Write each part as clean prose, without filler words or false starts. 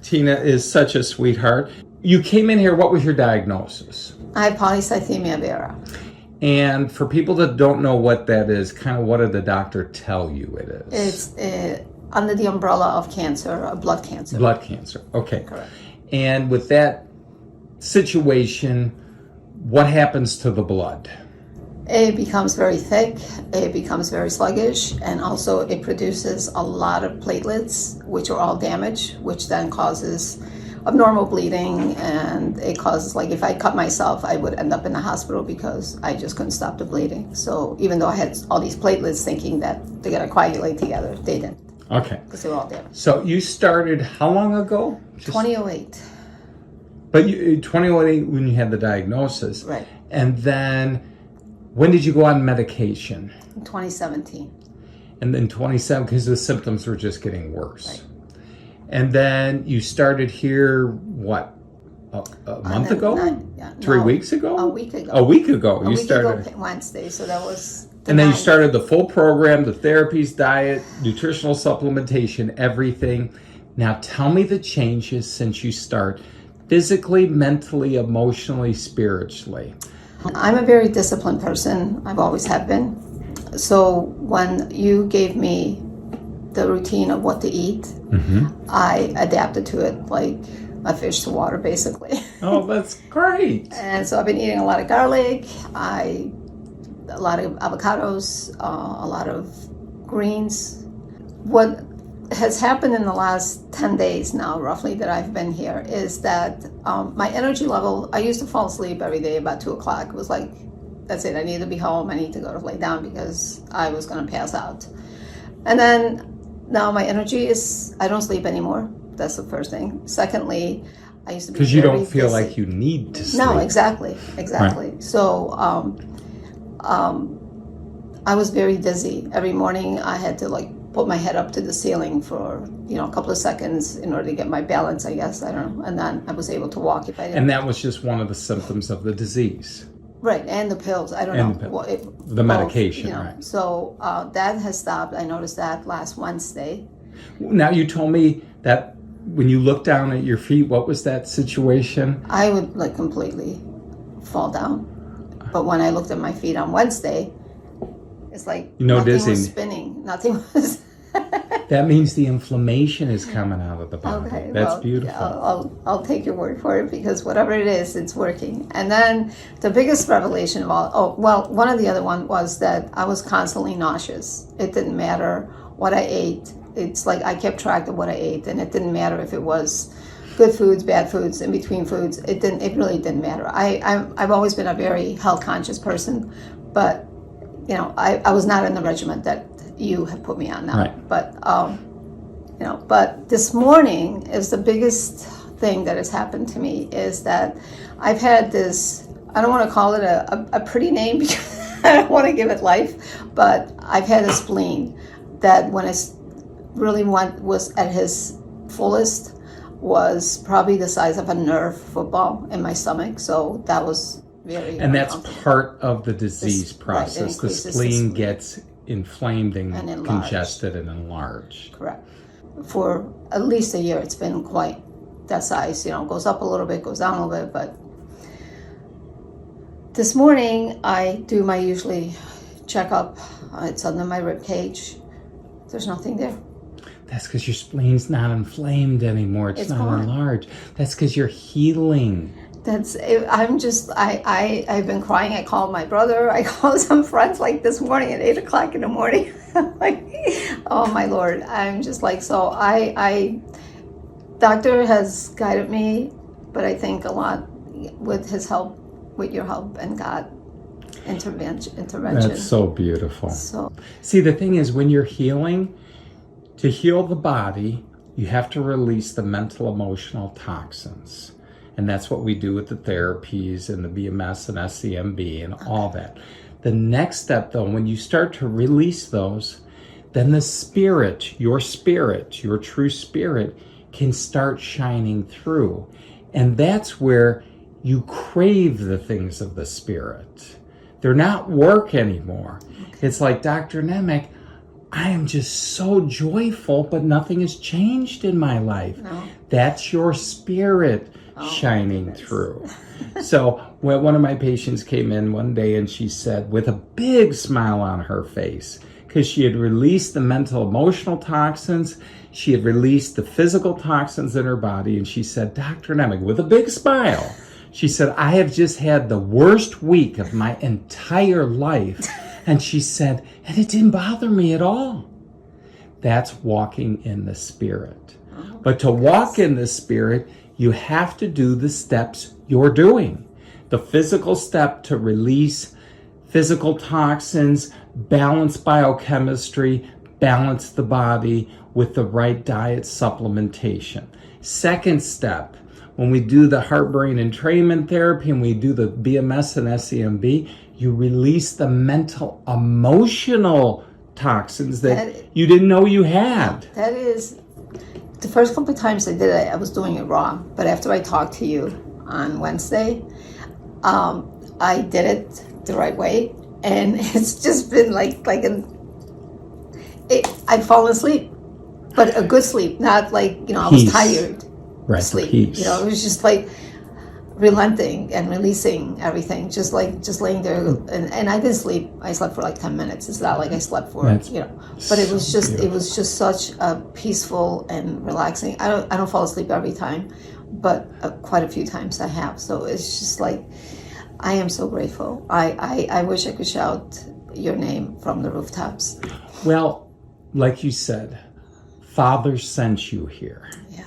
Tina is such a sweetheart. You came in here, what was your diagnosis? I have polycythemia vera. And for people that don't know what that is, kind of what did the doctor tell you it is? It's under the umbrella of cancer, blood cancer. Blood cancer, okay. Correct. And with that situation, what happens to the blood? It becomes very thick, it becomes very sluggish, and also it produces a lot of platelets, which are all damaged, which then causes abnormal bleeding, and it causes, like, if I cut myself, I would end up in the hospital because I just couldn't stop the bleeding. So even though I had all these platelets thinking that they're going to coagulate together, they didn't. Okay. Because they were all damaged. So you started how long ago? 2008. But 2008 when you had the diagnosis. Right. And then when did you go on medication? In 2017. And then 27, because the symptoms were just getting worse. Right. And then you started here, what, a month ago? 3 weeks ago? A week ago. A week ago. A you week started. ago Wednesday, so that was... And then you started the full program, the therapies, diet, nutritional supplementation, everything. Now tell me the changes since you start physically, mentally, emotionally, spiritually. I'm a very disciplined person. I've always have been. So when you gave me the routine of what to eat, I adapted to it like a fish to water, basically. Oh, that's great. And so I've been eating a lot of garlic, a lot of avocados, a lot of greens. What has happened in the last 10 days now, roughly, that I've been here, is that my energy level, I used to fall asleep every day about 2 o'clock. It was like, that's it, I need to be home, I need to go to lay down because I was going to pass out. And then now my energy is, I don't sleep anymore. That's the first thing. Secondly, I used to be because you don't feel busy. like you need to sleep. No, exactly. Right. So I was very dizzy. Every morning I had to put my head up to the ceiling for a couple of seconds in order to get my balance, I guess. I don't know. And then I was able to walk if I didn't. And that was just one of the symptoms of the disease. Right, and the pills. I don't know. The medication, right. So that has stopped. I noticed that last Wednesday. Now you told me that when you looked down at your feet, what was that situation? I would completely fall down. But when I looked at my feet on Wednesday, it's like nothing was spinning. Nothing was... That means the inflammation is coming out of the body. Okay, that's beautiful. I'll take your word for it, because whatever it is, it's working. And then the biggest revelation of all, one of the other one was that I was constantly nauseous. It didn't matter what I ate. It's like I kept track of what I ate, and it didn't matter if it was good foods, bad foods, in between foods. It really didn't matter. I've always been a very health conscious person, but I was not in the regimen that you have put me on now. Right. But this morning is the biggest thing that has happened to me, is that I've had this, I don't want to call it a pretty name because I don't want to give it life, but I've had a spleen that when it really was at his fullest was probably the size of a Nerf football in my stomach. So that was very And that's part of the disease process. Right, the spleen gets inflamed and enlarged. Congested and enlarged. Correct. For at least a year, it's been quite that size. Goes up a little bit, goes down a little bit. But this morning, I do my usually checkup. It's under my rib cage. There's nothing there. That's because your spleen's not inflamed anymore. It's not gone. enlarged. That's because you're healing. I've been crying. I called my brother. I called some friends this morning at 8 o'clock in the morning. Oh my Lord. I'm just doctor has guided me, but I think a lot with his help, with your help and God intervention. That's so beautiful. So, see, the thing is, when you're healing, to heal the body, you have to release the mental, emotional toxins. And that's what we do with the therapies and the BMS and SCMB and all that. The next step, though, when you start to release those, then the spirit, your true spirit, can start shining through. And that's where you crave the things of the spirit. They're not work anymore. It's like, Dr. Nemec, I am just so joyful, but nothing has changed in my life. No. That's your spirit shining through. So when one of my patients came in one day and she said, with a big smile on her face, because she had released the mental emotional toxins, she had released the physical toxins in her body, and she said, Dr. Nemec, with a big smile, she said, I have just had the worst week of my entire life. And she said, and it didn't bother me at all. That's walking in the Spirit. But to walk in the Spirit, you have to do the steps you're doing. The physical step to release physical toxins, balance biochemistry, balance the body with the right diet supplementation. Second step, when we do the heart-brain entrainment therapy and we do the BMS and SEMB, you release the mental emotional toxins that you didn't know you had. That is, the first couple of times I did it, I was doing it wrong. But after I talked to you on Wednesday, I did it the right way. And it's just been I've fallen asleep, but a good sleep, not I was tired. Right, sleep. Peace. It was just relenting and releasing everything, just laying there. And I didn't sleep. I slept for 10 minutes. It's not like I slept for but it was just such a peaceful and relaxing. I don't fall asleep every time, but quite a few times I have. So it's just I am so grateful. I wish I could shout your name from the rooftops. Well, like you said, Father sent you here. Yeah.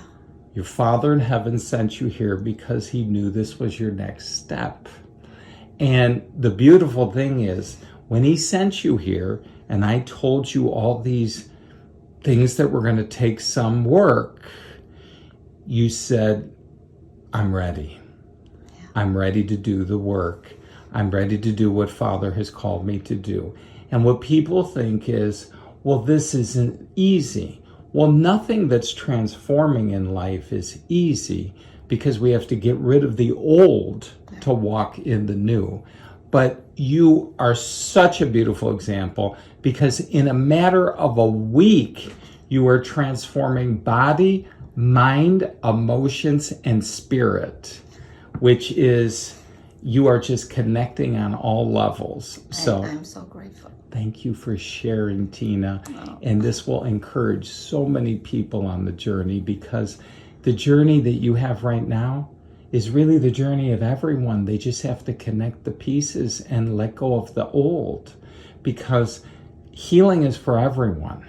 Your Father in heaven sent you here because he knew this was your next step. And the beautiful thing is, when he sent you here, and I told you all these things that were going to take some work, you said, I'm ready. Yeah. I'm ready to do the work. I'm ready to do what Father has called me to do. And what people think is, well, this isn't easy. Well, nothing that's transforming in life is easy because we have to get rid of the old to walk in the new. But you are such a beautiful example because in a matter of a week, you are transforming body, mind, emotions, and spirit, which is, you are just connecting on all levels. So I'm so grateful. Thank you for sharing, Tina. And this will encourage so many people on the journey, because the journey that you have right now is really the journey of everyone. They just have to connect the pieces and let go of the old, because healing is for everyone.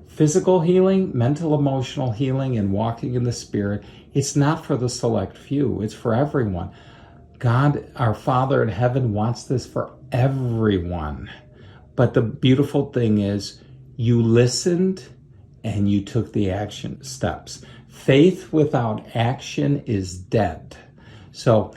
Physical healing, mental, emotional healing, and walking in the Spirit, it's not for the select few. It's for everyone. God, our Father in heaven, wants this for everyone. But the beautiful thing is, you listened and you took the action steps. Faith without action is dead. So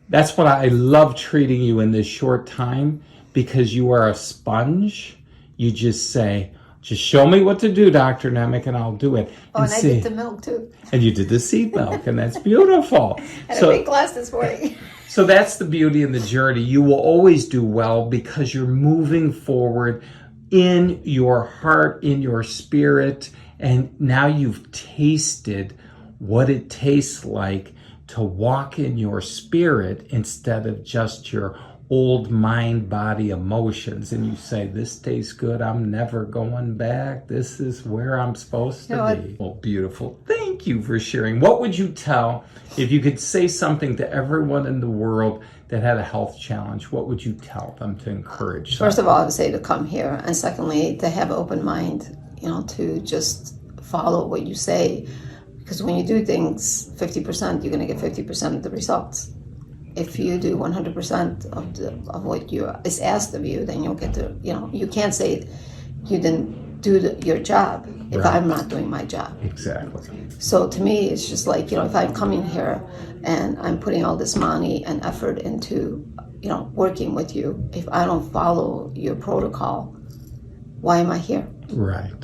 that's what I love treating you in this short time, because you are a sponge. You just say, just show me what to do, Dr. Nemec, and I'll do it. And I did the milk too. And you did the seed milk, and that's beautiful. And a big glass this morning. So that's the beauty in the journey. You will always do well because you're moving forward in your heart, in your spirit, and now you've tasted what it tastes like to walk in your spirit instead of just your old mind, body, emotions. And you say, this tastes good, I'm never going back. This is where I'm supposed to be. Well, beautiful. Thank you for sharing. What would you tell, if you could say something to everyone in the world that had a health challenge, what would you tell them to encourage them? First of all, I would say to come here. And secondly, to have an open mind, to just follow what you say. Because when you do things 50%, you're going to get 50% of the results. If you do 100% of what is asked of you, then you'll get to, you can't say you didn't do your job if Right. I'm not doing my job. Exactly. So to me, it's just if I'm coming here and I'm putting all this money and effort into, working with you, if I don't follow your protocol, why am I here? Right.